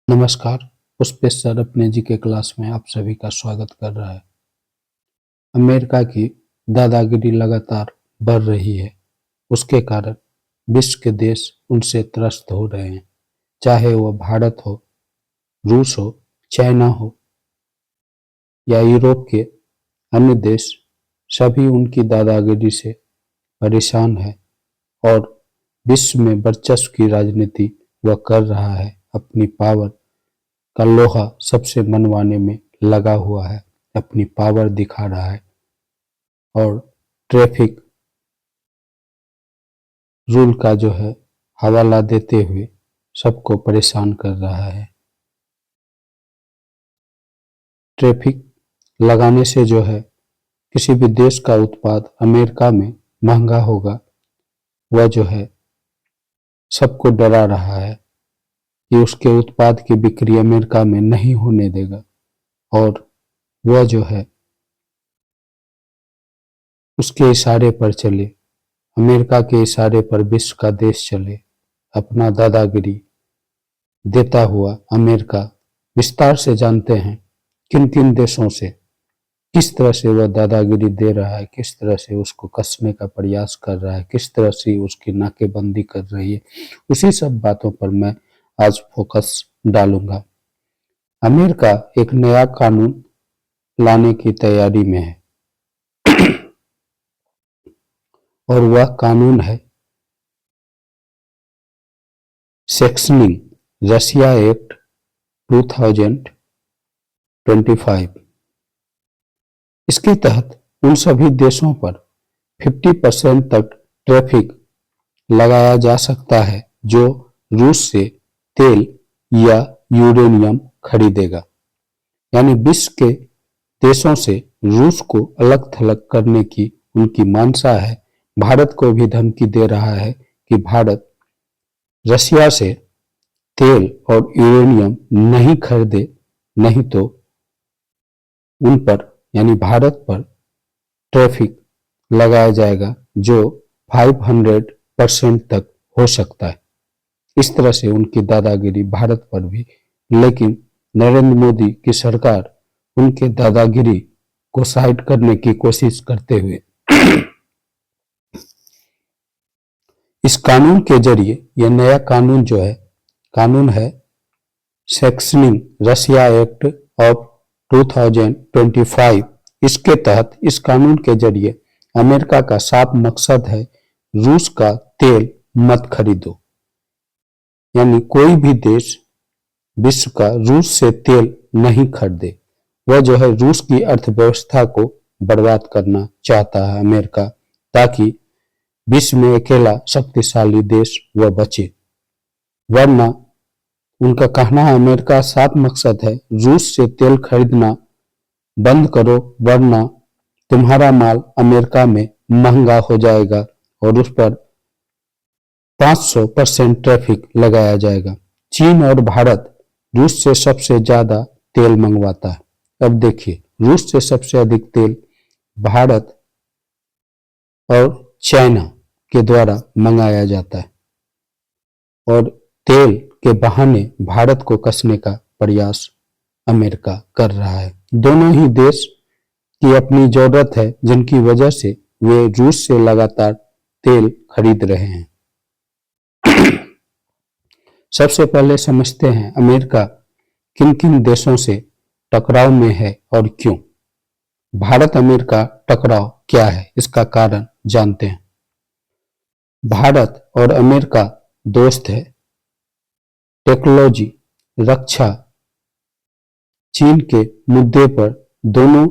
नमस्कार। पुष्पेश सर अपने जी के क्लास में आप सभी का स्वागत कर रहा है। अमेरिका की दादागिरी लगातार बढ़ रही है। उसके कारण विश्व के देश उनसे त्रस्त हो रहे हैं, चाहे वह भारत हो, रूस हो, चाइना हो या यूरोप के अन्य देश। सभी उनकी दादागिरी से परेशान है और विश्व में वर्चस्व की राजनीति वह कर रहा है। अपनी पावर का लोहा सबसे मनवाने में लगा हुआ है, अपनी पावर दिखा रहा है और ट्रैफिक रूल का जो है हवाला देते हुए सबको परेशान कर रहा है। ट्रैफिक लगाने से जो है किसी भी देश का उत्पाद अमेरिका में महंगा होगा, वह जो है सबको डरा रहा है कि उसके उत्पाद की बिक्री अमेरिका में नहीं होने देगा और वह जो है उसके इशारे पर चले, अमेरिका के इशारे पर विश्व का देश चले। अपना दादागिरी देता हुआ अमेरिका विस्तार से जानते हैं किन किन देशों से किस तरह से वह दादागिरी दे रहा है, किस तरह से उसको कसने का प्रयास कर रहा है, किस तरह से उसकी नाकेबंदी कर रही है। उसी सब बातों पर मैं आज फोकस डालूंगा। अमेरिका एक नया कानून लाने की तैयारी में है और वह कानून है सेक्शनिंग रशिया एक्ट 2025। इसके तहत उन सभी देशों पर 50% तक टैरिफ लगाया जा सकता है जो रूस से तेल या यूरेनियम खरीदेगा। यानी विश्व के देशों से रूस को अलग थलग करने की उनकी मानसा है। भारत को भी धमकी दे रहा है कि भारत रशिया से तेल और यूरेनियम नहीं खरीदे, नहीं तो उन पर यानी भारत पर टैरिफ लगाया जाएगा जो 500% तक हो सकता है। इस तरह से उनकी दादागिरी भारत पर भी, लेकिन नरेंद्र मोदी की सरकार उनके दादागिरी को साइड करने की कोशिश करते हुए इस कानून के जरिए, यह नया कानून जो है, कानून है सेक्शनिंग रशिया एक्ट ऑफ 2025। इसके तहत इस कानून के जरिए अमेरिका का साफ मकसद है रूस का तेल मत खरीदो। यानी कोई भी देश विश्व का रूस से तेल नहीं खरीदे। वह जो है रूस की अर्थव्यवस्था को बर्बाद करना चाहता है अमेरिका, ताकि विश्व में अकेला शक्तिशाली देश वह बचे। वरना उनका कहना है, अमेरिका साफ मकसद है रूस से तेल खरीदना बंद करो, वरना तुम्हारा माल अमेरिका में महंगा हो जाएगा और उस पर 500% टैरिफ लगाया जाएगा। चीन और भारत रूस से सबसे ज्यादा तेल मंगवाता है। अब देखिए, रूस से सबसे अधिक तेल भारत और चाइना के द्वारा मंगाया जाता है और तेल के बहाने भारत को कसने का प्रयास अमेरिका कर रहा है। दोनों ही देश की अपनी जरूरत है, जिनकी वजह से वे रूस से लगातार तेल खरीद रहे हैं। सबसे पहले समझते हैं अमेरिका किन किन देशों से टकराव में है और क्यों। भारत अमेरिका टकराव क्या है, इसका कारण जानते हैं। भारत और अमेरिका दोस्त है। टेक्नोलॉजी, रक्षा, चीन के मुद्दे पर दोनों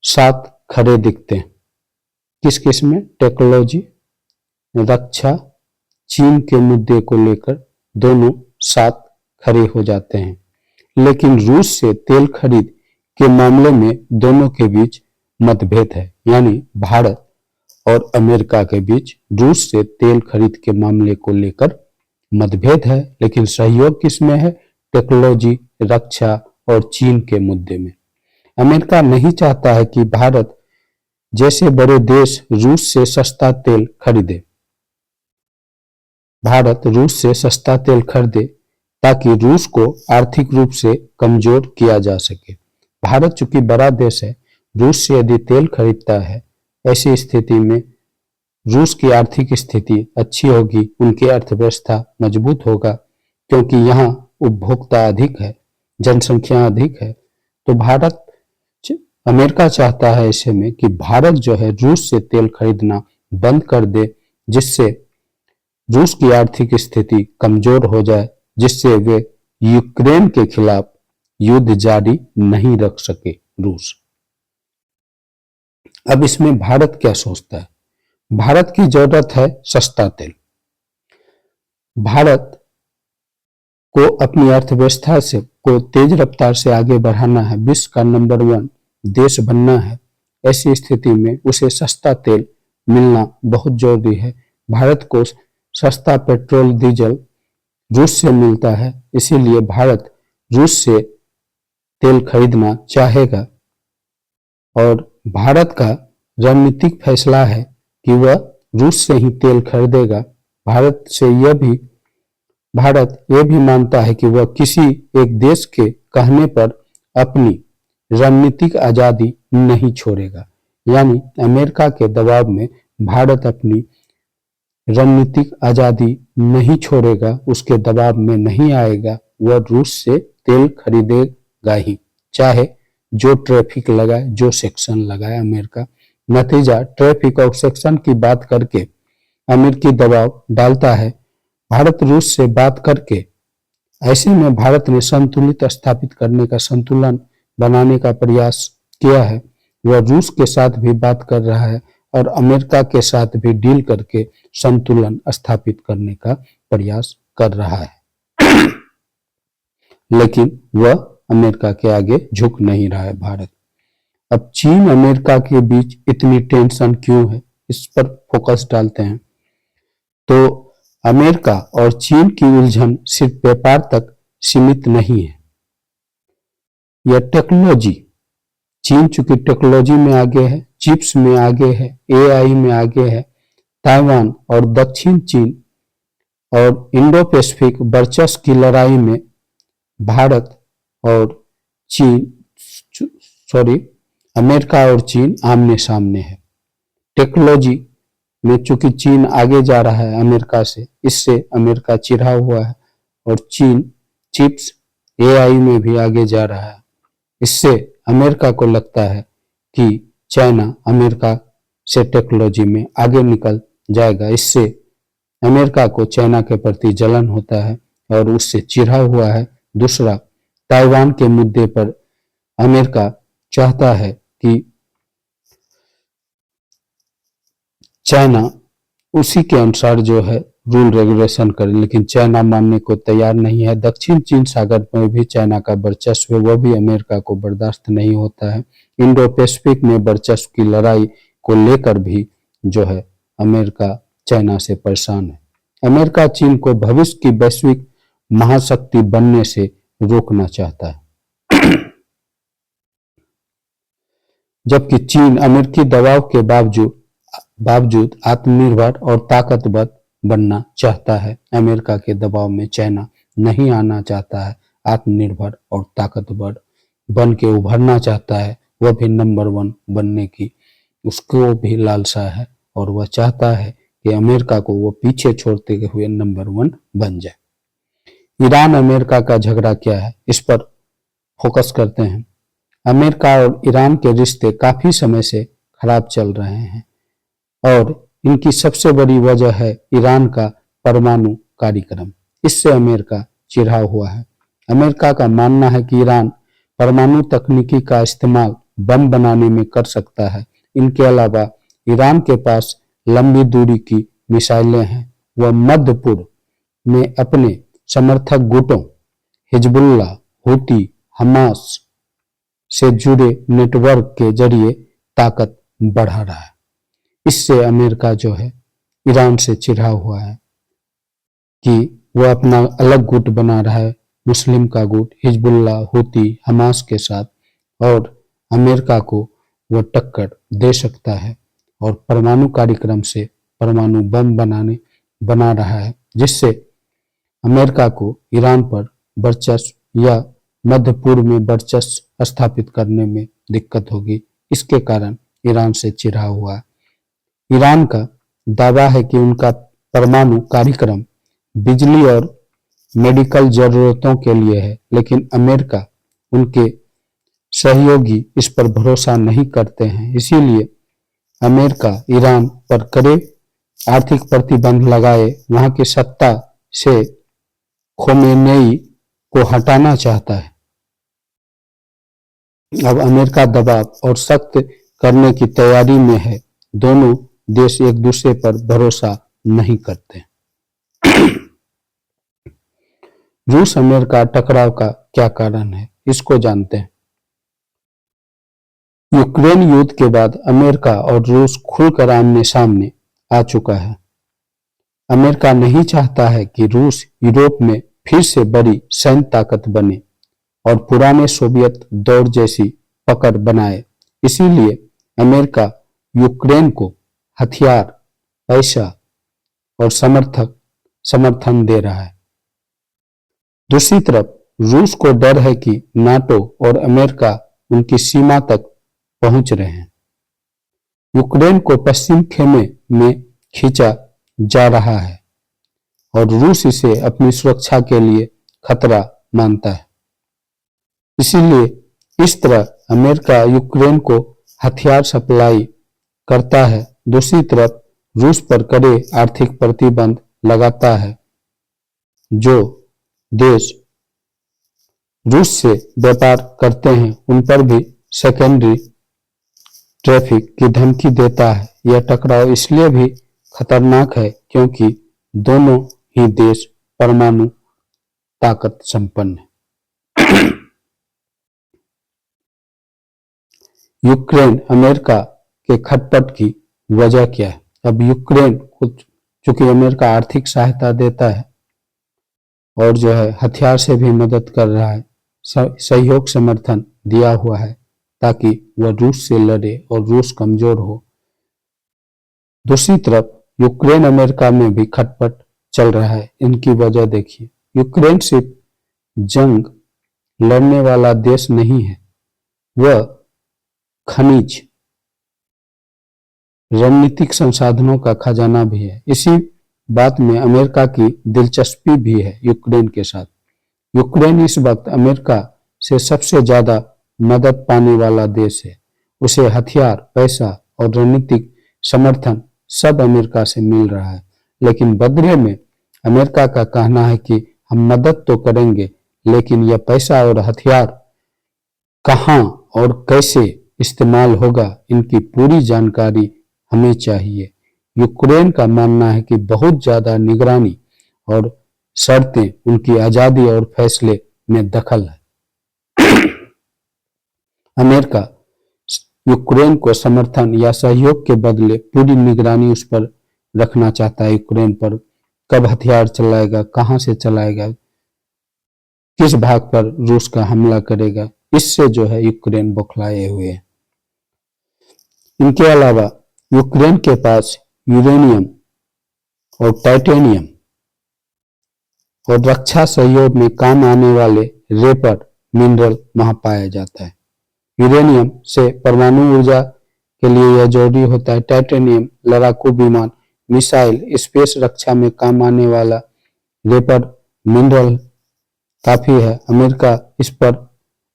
साथ खड़े दिखते हैं। किस किस में? टेक्नोलॉजी, रक्षा, चीन के मुद्दे को लेकर दोनों साथ खड़े हो जाते हैं। लेकिन रूस से तेल खरीद के मामले में दोनों के बीच मतभेद है। यानी भारत और अमेरिका के बीच रूस से तेल खरीद के मामले को लेकर मतभेद है, लेकिन सहयोग किसमें है? टेक्नोलॉजी, रक्षा और चीन के मुद्दे में। अमेरिका नहीं चाहता है कि भारत जैसे बड़े देश रूस से सस्ता तेल खरीदे। भारत रूस से सस्ता तेल खरीदे ताकि रूस को आर्थिक रूप से कमजोर किया जा सके। भारत चूंकि बड़ा देश है, रूस से यदि तेल खरीदता है, ऐसी स्थिति में रूस की आर्थिक स्थिति अच्छी होगी, उनकी अर्थव्यवस्था मजबूत होगा, क्योंकि यहाँ उपभोक्ता अधिक है, जनसंख्या अधिक है। तो अमेरिका चाहता है ऐसे में कि भारत जो है रूस से तेल खरीदना बंद कर दे, जिससे रूस की आर्थिक स्थिति कमजोर हो जाए, जिससे वे यूक्रेन के खिलाफ युद्ध जारी नहीं रख सके रूस। अब इसमें भारत क्या सोचता है? भारत की जरूरत है सस्ता तेल। भारत को अपनी अर्थव्यवस्था से को तेज रफ्तार से आगे बढ़ाना है, विश्व का नंबर 1 देश बनना है। ऐसी स्थिति में उसे सस्ता तेल मिलना बहुत जरूरी है। भारत को सस्ता पेट्रोल डीजल रूस से मिलता है, इसीलिए भारत रूस से तेल खरीदना चाहेगा। और भारत का रणनीतिक फैसला है कि वह रूस से ही तेल खरीदेगा। भारत ये भी मानता है कि वह किसी एक देश के कहने पर अपनी रणनीतिक आजादी नहीं छोड़ेगा, यानी अमेरिका के दबाव में भारत अपनी रणनीतिक आजादी नहीं छोड़ेगा, उसके दबाव में नहीं आएगा। वह रूस से तेल खरीदेगा ही, चाहे जो ट्रैफिक लगाए, जो सेक्शन लगाए अमेरिका। नतीजा ट्रैफिक और सेक्शन की बात करके अमेरिकी दबाव डालता है, भारत रूस से बात करके। ऐसे में भारत ने संतुलित स्थापित करने का, संतुलन बनाने का प्रयास किया है। वह रूस के साथ भी बात कर रहा है और अमेरिका के साथ भी डील करके संतुलन स्थापित करने का प्रयास कर रहा है। लेकिन वह अमेरिका के आगे झुक नहीं रहा है भारत। अब चीन अमेरिका के बीच इतनी टेंशन क्यों है, इस पर फोकस डालते हैं। तो अमेरिका और चीन की उलझन सिर्फ व्यापार तक सीमित नहीं है, यह टेक्नोलॉजी, चीन चूंकि टेक्नोलॉजी में आगे है, चिप्स में आगे है, एआई में आगे है। ताइवान और दक्षिण चीन और इंडो पैसिफिक वर्चस्व की लड़ाई में भारत और अमेरिका और चीन आमने सामने है। टेक्नोलॉजी में चूंकि चीन आगे जा रहा है अमेरिका से, इससे अमेरिका चिढ़ा हुआ है, और चीन चिप्स एआई में भी आगे जा रहा है। इससे अमेरिका को लगता है कि चाइना अमेरिका से टेक्नोलॉजी में आगे निकल जाएगा। इससे अमेरिका को चाइना के प्रति जलन होता है और उससे चिढ़ा हुआ है। दूसरा, ताइवान के मुद्दे पर अमेरिका चाहता है कि चाइना उसी के अनुसार जो है रूल रेगुलेशन करे, लेकिन चाइना मानने को तैयार नहीं है। दक्षिण चीन सागर में भी चाइना का वर्चस्व है, वह भी अमेरिका को बर्दाश्त नहीं होता है। इंडो पैसिफिक में वर्चस्व की लड़ाई को लेकर भी जो है अमेरिका चाइना से परेशान है। अमेरिका चीन को भविष्य की वैश्विक महाशक्ति बनने से रोकना चाहता है, जबकि चीन अमेरिकी दबाव के बावजूद आत्मनिर्भर और ताकतवर बनना चाहता है। अमेरिका के दबाव में चाइना नहीं आना चाहता है, आत्मनिर्भर और ताकतवर बन के उभरना चाहता है। वह भी नंबर 1 बनने की उसको भी लालसा है, और वह चाहता है कि अमेरिका को वो पीछे छोड़ते हुए नंबर 1 बन जाए। ईरान अमेरिका का झगड़ा क्या है, इस पर फोकस करते हैं। अमेरिका और ईरान के रिश्ते काफी समय से खराब चल रहे हैं, और इनकी सबसे बड़ी वजह है ईरान का परमाणु कार्यक्रम। इससे अमेरिका चिढ़ा हुआ है। अमेरिका का मानना है कि ईरान परमाणु तकनीकी का इस्तेमाल बम बनाने में कर सकता है। इनके अलावा ईरान के पास लंबी दूरी की मिसाइलें हैं। वह मध्य पूर्व में अपने समर्थक गुटों हिजबुल्ला, हूती, हमास से जुड़े नेटवर्क के जरिए ताकत बढ़ा रहा है। इससे अमेरिका जो है ईरान से चिढ़ा हुआ है कि वह अपना अलग गुट बना रहा है, मुस्लिम का गुट हिजबुल्ला, हूती, हमास के साथ, और अमेरिका को वह टक्कर दे सकता है और परमाणु कार्यक्रम से परमाणु बम बना रहा है, जिससे अमेरिका को ईरान पर वर्चस्व या मध्य पूर्व में वर्चस्व स्थापित करने में दिक्कत होगी। इसके कारण ईरान से चिढ़ा हुआ है। ईरान का दावा है कि उनका परमाणु कार्यक्रम बिजली और मेडिकल जरूरतों के लिए है, लेकिन अमेरिका उनके सहयोगी इस पर भरोसा नहीं करते हैं। इसीलिए अमेरिका ईरान पर कड़े आर्थिक प्रतिबंध लगाए वहां की सत्ता से खोमेनेई को हटाना चाहता है। अब अमेरिका दबाव और सख्त करने की तैयारी में है। दोनों देश एक दूसरे पर भरोसा नहीं करते। रूस अमेरिका टकराव का क्या कारण है, इसको जानते हैं। यूक्रेन युद्ध के बाद अमेरिका और रूस खुलकर आमने सामने आ चुका है। अमेरिका नहीं चाहता है कि रूस यूरोप में फिर से बड़ी सैन्य ताकत बने और पुराने सोवियत दौर जैसी पकड़ बनाए। इसीलिए अमेरिका यूक्रेन को हथियार, पैसा और समर्थन दे रहा है। दूसरी तरफ रूस को डर है कि नाटो और अमेरिका उनकी सीमा तक पहुंच रहे हैं। यूक्रेन को पश्चिम खेमे में खींचा जा रहा है और रूस इसे अपनी सुरक्षा के लिए खतरा मानता है। इसीलिए इस तरह अमेरिका यूक्रेन को हथियार सप्लाई करता है। दूसरी तरफ रूस पर कड़े आर्थिक प्रतिबंध लगाता है। जो देश रूस से व्यापार करते हैं उन पर भी सेकेंडरी ट्रैफिक की धमकी देता है। यह टकराव इसलिए भी खतरनाक है क्योंकि दोनों ही देश परमाणु ताकत संपन्न है। यूक्रेन अमेरिका के खटपट की वजह क्या है? अब यूक्रेन को चूंकि अमेरिका आर्थिक सहायता देता है और जो है हथियार से भी मदद कर रहा है, सहयोग समर्थन दिया हुआ है ताकि वह रूस से लड़े और रूस कमजोर हो। दूसरी तरफ यूक्रेन अमेरिका में भी खटपट चल रहा है। इनकी वजह देखिए, यूक्रेन सिर्फ जंग लड़ने वाला देश नहीं है, वह खनिज, रणनीतिक संसाधनों का खजाना भी है। इसी बात में अमेरिका की दिलचस्पी भी है यूक्रेन के साथ। यूक्रेन इस वक्त अमेरिका से सबसे ज्यादा मदद पाने वाला देश है। उसे हथियार, पैसा और रणनीतिक समर्थन सब अमेरिका से मिल रहा है, लेकिन बदले में अमेरिका का कहना है कि हम मदद तो करेंगे, लेकिन यह पैसा और हथियार कहां और कैसे इस्तेमाल होगा, इनकी पूरी जानकारी हमें चाहिए। यूक्रेन का मानना है कि बहुत ज्यादा निगरानी और शर्तें उनकी आजादी और फैसले में दखल है। अमेरिका यूक्रेन को समर्थन या सहयोग के बदले पूरी निगरानी उस पर रखना चाहता है। यूक्रेन पर कब हथियार चलाएगा, कहां से चलाएगा, किस भाग पर रूस का हमला करेगा, इससे जो है यूक्रेन बौखलाए हुए है। इनके अलावा यूक्रेन के पास यूरेनियम और टाइटेनियम और रक्षा सहयोग में काम आने वाले रेपर मिनरल वहां पाया जाता है। यूरेनियम से परमाणु ऊर्जा के लिए यह जरूरी होता है। टाइटेनियम लड़ाकू विमान, मिसाइल, स्पेस रक्षा में काम आने वाला रेपर मिनरल काफी है।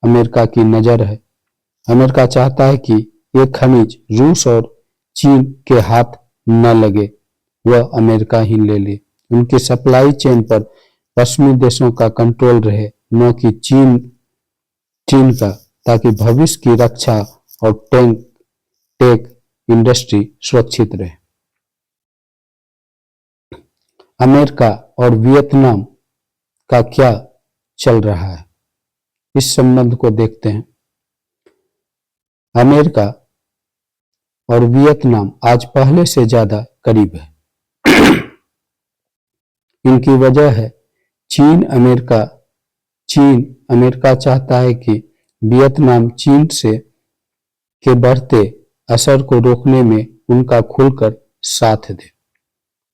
अमेरिका की नजर है। अमेरिका चाहता है कि ये खनिज रूस और चीन के हाथ न लगे, वह अमेरिका ही ले ले। उनकी सप्लाई चेन पर पश्चिमी देशों का कंट्रोल रहे, न कि चीन का, ताकि भविष्य की रक्षा और टेक इंडस्ट्री सुरक्षित रहे। अमेरिका और वियतनाम का क्या चल रहा है, इस संबंध को देखते हैं। अमेरिका और वियतनाम आज पहले से ज्यादा करीब है। इनकी वजह है चीन अमेरिका चाहता है कि वियतनाम चीन के बढ़ते असर को रोकने में उनका खुलकर साथ दे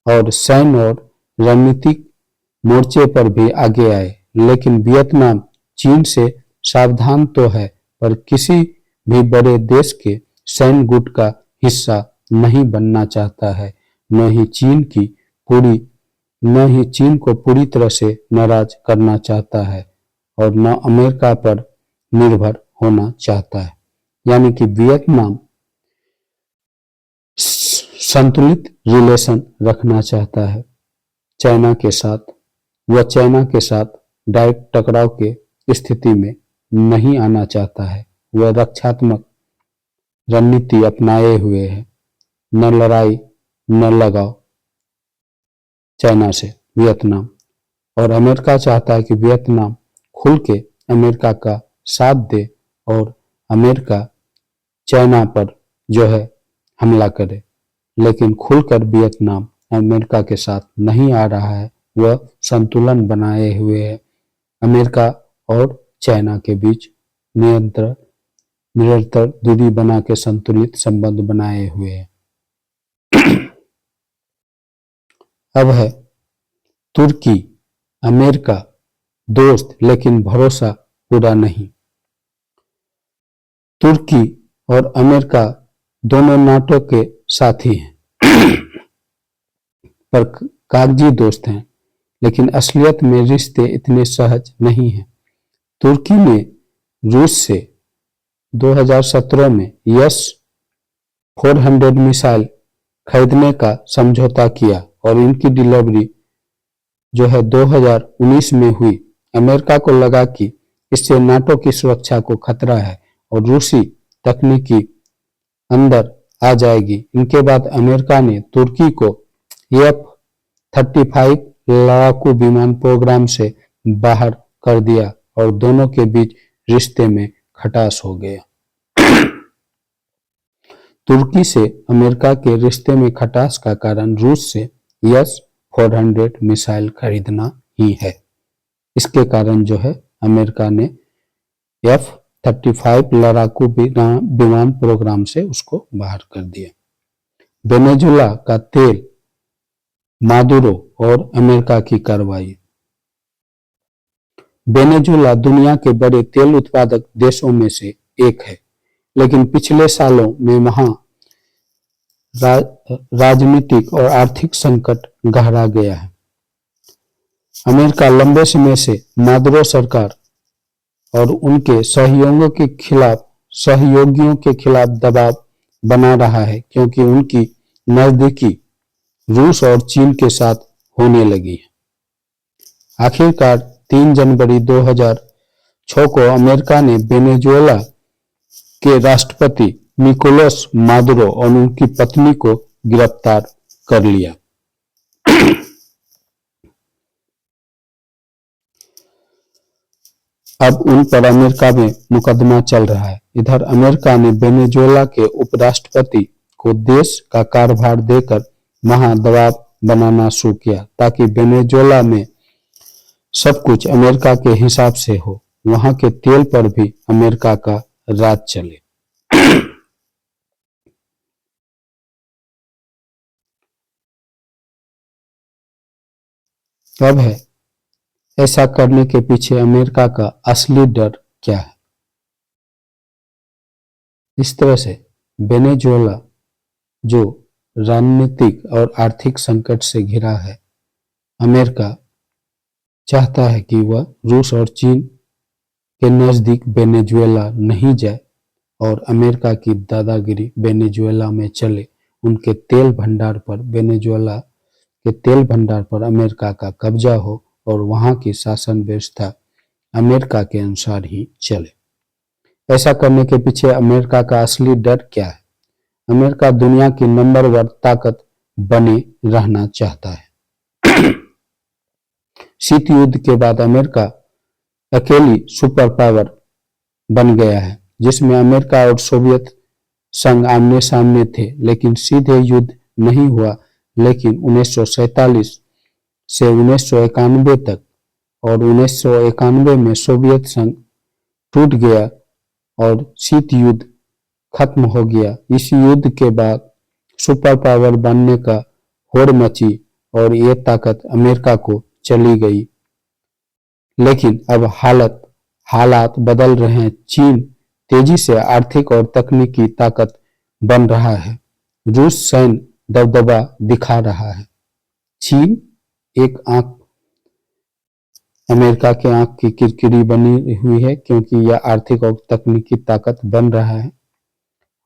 और सैन्य और रणनीतिक मोर्चे पर भी आगे आए, लेकिन वियतनाम चीन से सावधान तो है पर किसी भी बड़े देश के सैन्य गुट का हिस्सा नहीं बनना चाहता है। न ही चीन को पूरी तरह से नाराज करना चाहता है और न अमेरिका पर निर्भर होना चाहता है। यानी कि वियतनाम संतुलित रिलेशन रखना चाहता है चाइना के साथ। वह चाइना के साथ डायरेक्ट टकराव के स्थिति में नहीं आना चाहता है। वह रक्षात्मक रणनीति अपनाए हुए है, न लड़ाई न लगाव चाइना से वियतनाम। और अमेरिका चाहता है कि वियतनाम खुल के अमेरिका का साथ दे और अमेरिका चाइना पर जो है हमला करे, लेकिन खुलकर वियतनाम अमेरिका के साथ नहीं आ रहा है। वह संतुलन बनाए हुए है, अमेरिका और चाइना के बीच निरंतर दूरी बना के संतुलित संबंध बनाए हुए है। अब है तुर्की अमेरिका दोस्त लेकिन भरोसा पूरा नहीं। तुर्की और अमेरिका दोनों नाटो के साथी हैं पर कागजी दोस्त हैं, लेकिन असलियत में रिश्ते इतने सहज नहीं हैं। तुर्की ने रूस से 2017 में S-400 मिसाइल खरीदने का समझौता किया और इनकी डिलीवरी जो है 2019 में हुई। अमेरिका को लगा कि इससे नाटो की सुरक्षा को खतरा है और रूसी तकनीकी अंदर आ जाएगी। इनके बाद अमेरिका ने तुर्की को F-35 लड़ाकू विमान प्रोग्राम से बाहर कर दिया और दोनों के बीच रिश्ते में खटास हो गया। तुर्की से अमेरिका के रिश्ते में खटास का कारण रूस से S-400 मिसाइल खरीदना ही है। इसके कारण जो है अमेरिका ने F-35 लड़ाकू विमान प्रोग्राम से उसको बाहर कर दिया। वेनेजुएला का तेल मादुरो और अमेरिका की कार्रवाई। वेनेजुएला दुनिया के बड़े तेल उत्पादक देशों में से एक है, लेकिन पिछले सालों में वहां राजनीतिक और आर्थिक संकट गहरा गया है। अमेरिका लंबे समय से मादुरो सरकार और उनके सहयोगियों के खिलाफ दबाव बना रहा है, क्योंकि उनकी नजदीकी रूस और चीन के साथ होने लगी है। आखिरकार 3 जनवरी 2006 को अमेरिका ने वेनेजुएला के राष्ट्रपति निकोलस मादुरो और उनकी पत्नी को गिरफ्तार कर लिया। अब उन पर अमेरिका में मुकदमा चल रहा है। इधर अमेरिका ने वेनेजुएला के उपराष्ट्रपति को देश का कार्यभार देकर वहां दबाव बनाना शुरू किया ताकि वेनेजुएला में सब कुछ अमेरिका के हिसाब से हो, वहां के तेल पर भी अमेरिका का राज चले। अब है ऐसा करने के पीछे अमेरिका का असली डर क्या है। इस तरह से वेनेजुएला जो राजनीतिक और आर्थिक संकट से घिरा है, अमेरिका चाहता है कि वह रूस और चीन के नजदीक वेनेजुएला नहीं जाए और अमेरिका की दादागिरी वेनेजुएला में चले। उनके तेल भंडार पर वेनेजुएला के तेल भंडार पर अमेरिका का कब्जा हो और वहां की शासन व्यवस्था अमेरिका के अनुसार ही चले। ऐसा करने के पीछे अमेरिका का असली डर क्या है। अमेरिका दुनिया की नंबर 1 ताकत बने रहना चाहता है। शीत युद्ध के बाद अमेरिका अकेली सुपर पावर बन गया है, जिसमें अमेरिका और सोवियत संघ आमने सामने थे, लेकिन सीधे युद्ध नहीं हुआ। लेकिन 1947 से 1991 तक और 1991 में सोवियत संघ टूट गया और शीत युद्ध खत्म हो गया। इस युद्ध के बाद सुपर पावर बनने का होड़ मची और ये ताकत अमेरिका को चली गई, लेकिन अब हालात बदल रहे हैं। चीन तेजी से आर्थिक और तकनीकी ताकत बन रहा है। रूस सैन्य दबदबा दिखा रहा है। चीन एक आंख अमेरिका के आंख की किरकिरी बनी हुई है, क्योंकि यह आर्थिक और तकनीकी ताकत बन रहा है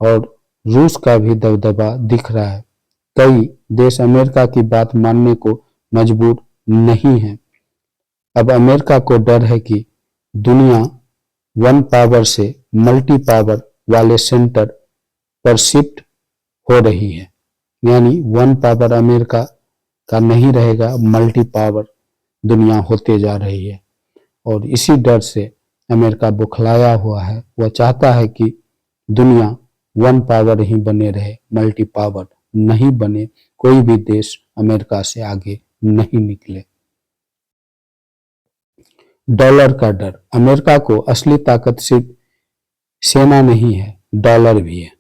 और रूस का भी दबदबा दिख रहा है। कई देश अमेरिका की बात मानने को मजबूर नहीं हैं। अब अमेरिका को डर है कि दुनिया वन पावर से मल्टी पावर वाले सेंटर पर शिफ्ट हो रही है। यानी वन पावर अमेरिका का नहीं रहेगा, मल्टी पावर दुनिया होते जा रही है और इसी डर से अमेरिका बुखलाया हुआ है। वह चाहता है कि दुनिया वन पावर ही बने रहे, मल्टी पावर नहीं बने, कोई भी देश अमेरिका से आगे नहीं निकले। डॉलर का डर। अमेरिका को असली ताकत सिर्फ सेना नहीं है, डॉलर भी है।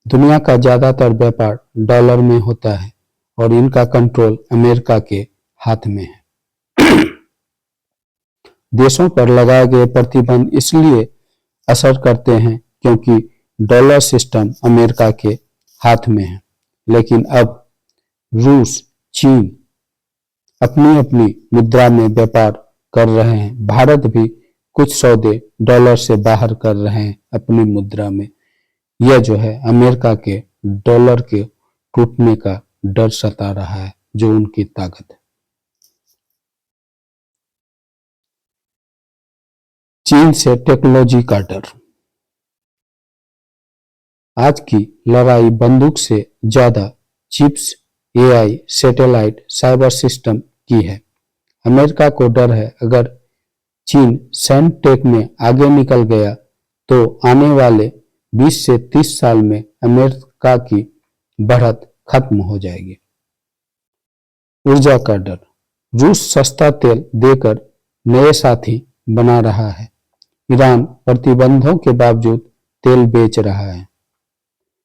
दुनिया का ज्यादातर व्यापार डॉलर में होता है और इनका कंट्रोल अमेरिका के हाथ में है। देशों पर लगाए गए प्रतिबंध इसलिए असर करते हैं क्योंकि डॉलर सिस्टम अमेरिका के हाथ में है। लेकिन अब रूस, चीन अपनी अपनी मुद्रा में व्यापार कर रहे हैं। भारत भी कुछ सौदे डॉलर से बाहर कर रहे हैं अपनी मुद्रा में। यह जो है अमेरिका के डॉलर के टूटने का डर सता रहा है, जो उनकी ताकत है। चीन से टेक्नोलॉजी का डर। आज की लड़ाई बंदूक से ज्यादा chips, AI, satellite, cyber system की है। अमेरिका को डर है अगर चीन सैन्य टेक में आगे निकल गया तो आने वाले 20 से 30 साल में अमेरिका की बढ़त खत्म हो जाएगी। ऊर्जा का डर। रूस सस्ता तेल देकर नए साथी बना रहा है। ईरान प्रतिबंधों के बावजूद तेल बेच रहा है।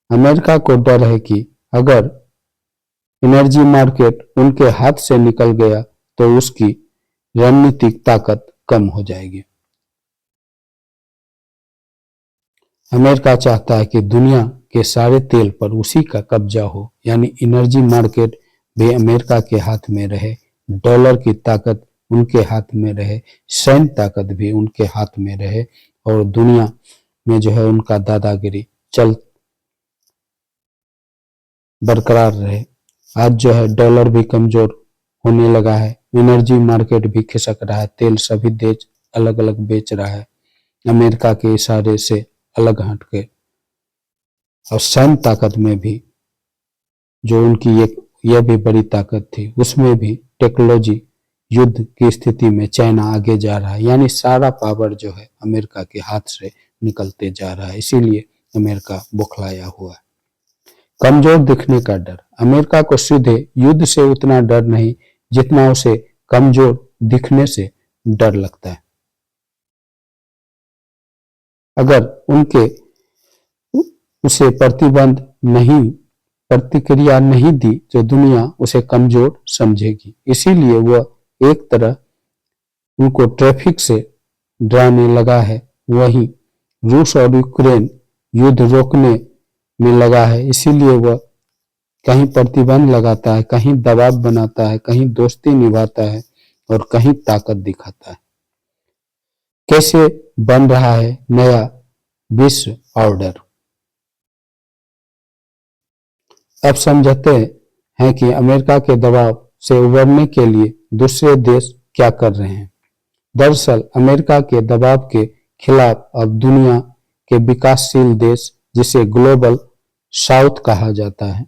अमेरिका को डर है कि अगर एनर्जी मार्केट उनके हाथ से निकल गया तो उसकी रणनीतिक ताकत कम हो जाएगी। अमेरिका चाहता है कि दुनिया के सारे तेल पर उसी का कब्जा हो, यानी एनर्जी मार्केट भी अमेरिका के हाथ में रहे, डॉलर की ताकत उनके हाथ में रहे, सैन्य ताकत भी उनके हाथ में रहे और दुनिया में जो है उनका दादागिरी चल बरकरार रहे। आज जो है डॉलर भी कमजोर होने लगा है, एनर्जी मार्केट भी खिसक रहा है, तेल सभी देश अलग अलग बेच रहा है अमेरिका के इशारे से अलग हट के। और सैन्य ताकत में भी जो उनकी यह भी बड़ी ताकत थी, उसमें भी टेक्नोलॉजी युद्ध की स्थिति में चाइना आगे जा रहा है, यानी सारा पावर जो है अमेरिका के हाथ से निकलते जा रहा है। इसीलिए अमेरिका बौखलाया हुआ है। कमजोर दिखने का डर। अमेरिका को सीधे युद्ध से उतना डर नहीं जितना उसे कमजोर दिखने से डर लगता है। अगर उसे प्रतिक्रिया नहीं दी तो दुनिया उसे कमजोर समझेगी। इसीलिए वह एक तरह उनको ट्रैफिक से डराने लगा है, वहीं रूस और यूक्रेन युद्ध रोकने में लगा है। इसीलिए वह कहीं प्रतिबंध लगाता है, कहीं दबाव बनाता है, कहीं दोस्ती निभाता है और कहीं ताकत दिखाता है। कैसे बन रहा है नया विश्व ऑर्डर? अब समझते हैं कि अमेरिका के दबाव से उबरने के लिए दूसरे देश क्या कर रहे हैं। दरअसल अमेरिका के दबाव के खिलाफ अब दुनिया के विकासशील देश, जिसे ग्लोबल साउथ कहा जाता है,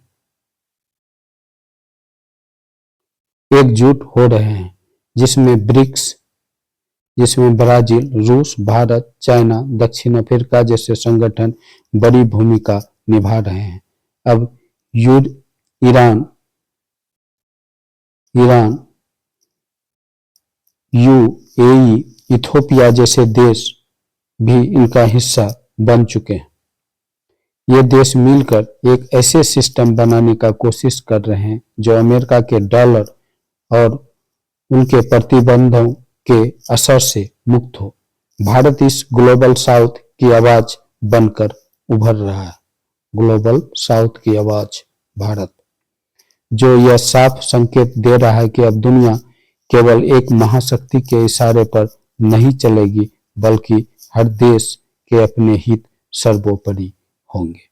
एकजुट हो रहे हैं, जिसमें ब्रिक्स, जिसमें ब्राजील, रूस, भारत, चाइना, दक्षिण अफ्रीका जैसे संगठन बड़ी भूमिका निभा रहे हैं। अब ईरान, यूएई, इथियोपिया जैसे देश भी इनका हिस्सा बन चुके हैं। ये देश मिलकर एक ऐसे सिस्टम बनाने का कोशिश कर रहे हैं जो अमेरिका के डॉलर और उनके प्रतिबंधों के असर से मुक्त हो। भारत इस ग्लोबल साउथ की आवाज बनकर उभर रहा है। ग्लोबल साउथ की आवाज भारत, जो यह साफ संकेत दे रहा है कि अब दुनिया केवल एक महाशक्ति के इशारे पर नहीं चलेगी, बल्कि हर देश के अपने हित सर्वोपरि होंगे।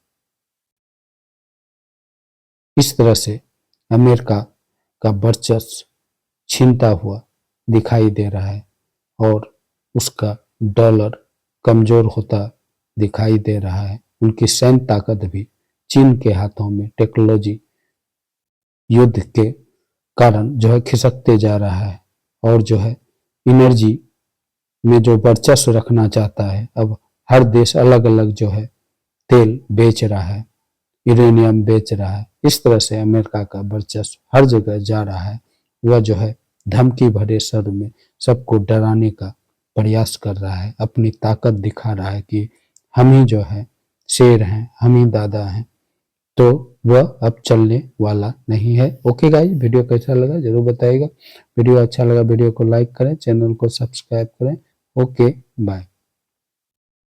इस तरह से अमेरिका का वर्चस्व छीनता हुआ दिखाई दे रहा है और उसका डॉलर कमजोर होता दिखाई दे रहा है। उनकी सैन्य ताकत भी चीन के हाथों में टेक्नोलॉजी युद्ध के कारण जो है खिसकते जा रहा है और जो है एनर्जी में जो वर्चस्व रखना चाहता है, अब हर देश अलग अलग जो है तेल बेच रहा है, यूरेनियम बेच रहा है। इस तरह से अमेरिका का वर्चस्व हर जगह जा रहा है। वह जो है धमकी भरे स्वर में सबको डराने का प्रयास कर रहा है, अपनी ताकत दिखा रहा है कि हम ही जो है शेर हैं, हम ही दादा हैं। तो वह अब चलने वाला नहीं है। ओके गाइस, वीडियो कैसा लगा जरूर बताइएगा। वीडियो अच्छा लगा वीडियो को लाइक करें, चैनल को सब्सक्राइब करें। Okay bye.